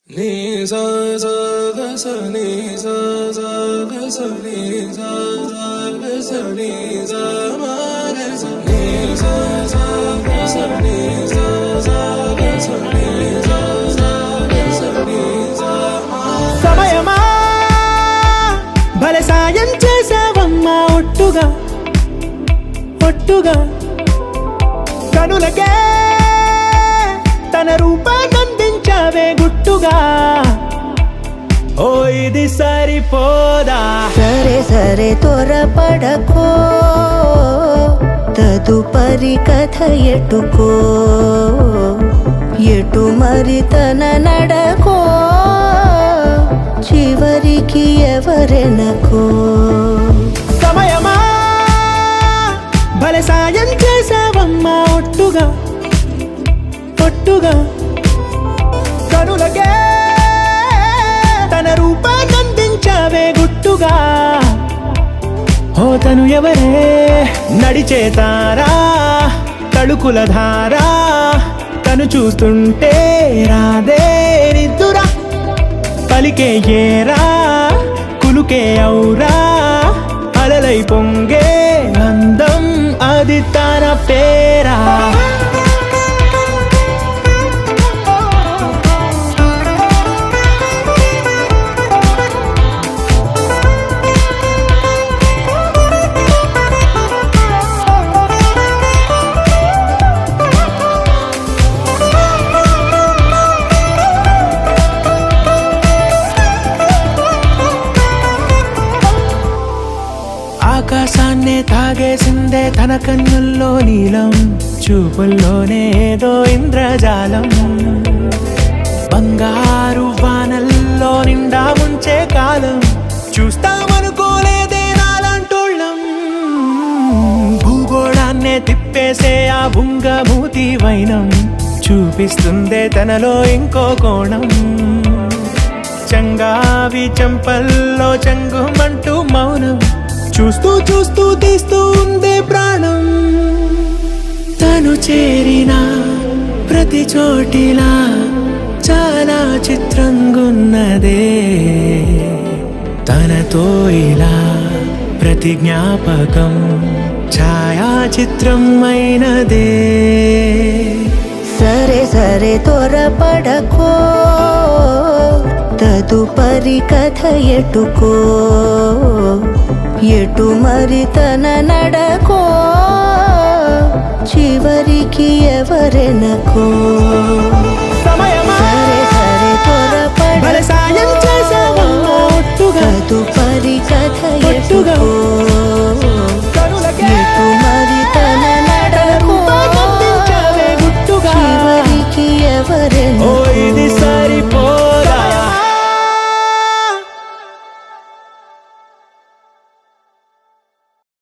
Ni sa sa ga sa ni sa sa ga sa ni sa sa ga sa ni sa ma ga sa ni sa sa ga sa ni sa sa ga sa ni sa sa ga sa ni sa ma సమయమా భలే సాయం చేసావమ్మా ఒట్టుగా ఒట్టుగా కనులకే తన రూపాన్నందించావే గుట్టుగా ఓ ఇది సరిపోదా సరే సరే త్వరపడకో తదుపరి కథ ఎటుకో ఎటు మరి తన నడకో చివరికి ఎవరెనకో సమయమా భలే సాయం చేసావమ్మా ఒట్టుగా ఒట్టుగా కనులకే తన రూపాన్నందించావే గుట్టుగా ఓ తను ఎవరే నడిచే తారా తళుకుల ధారా తను చూస్తుంటే రాదే నిద్దురా పలికే ఏరా కులుకే ఔరా అలలై పొంగే అందం అది తన పేరా ఆకాశాన్నే తాగేసిందే తన కన్నుల్లో నీలం చూపుల్లోనే ఏదో ఇంద్రజాలం బంగారు వానల్లో నిండా ఉంచే కాలం చూస్తామనుకోలేదే నాలాంటోళ్ళం భూగోళాన్నే తిప్పేసే ఆ బుంగమూతి వైనం చూపిస్తుందే తనలో ఇంకో కోణం చంగావి చంపల్లో చంగుమంటూ మౌనం చూస్తూ చూస్తూ తీస్తూ ఉందే ప్రాణం తను చేరిన ప్రతి చోటిలా చాలా చిత్రంగున్నదే తనతో ఇలా ప్రతి జ్ఞాపకం ఛాయాచిత్రం అయినదే సరే సరే త్వరపడకో తదుపరి కథ ఎటుకో ఎటు మరి తన నడకో చివరికి ఎవరెనకో సమయమా సరే సరే భలే సాయం త్వరపడకో చేసావమ్మా ఒట్టుగా తదుపరి కథ ఒట్టుగా ఎటుకో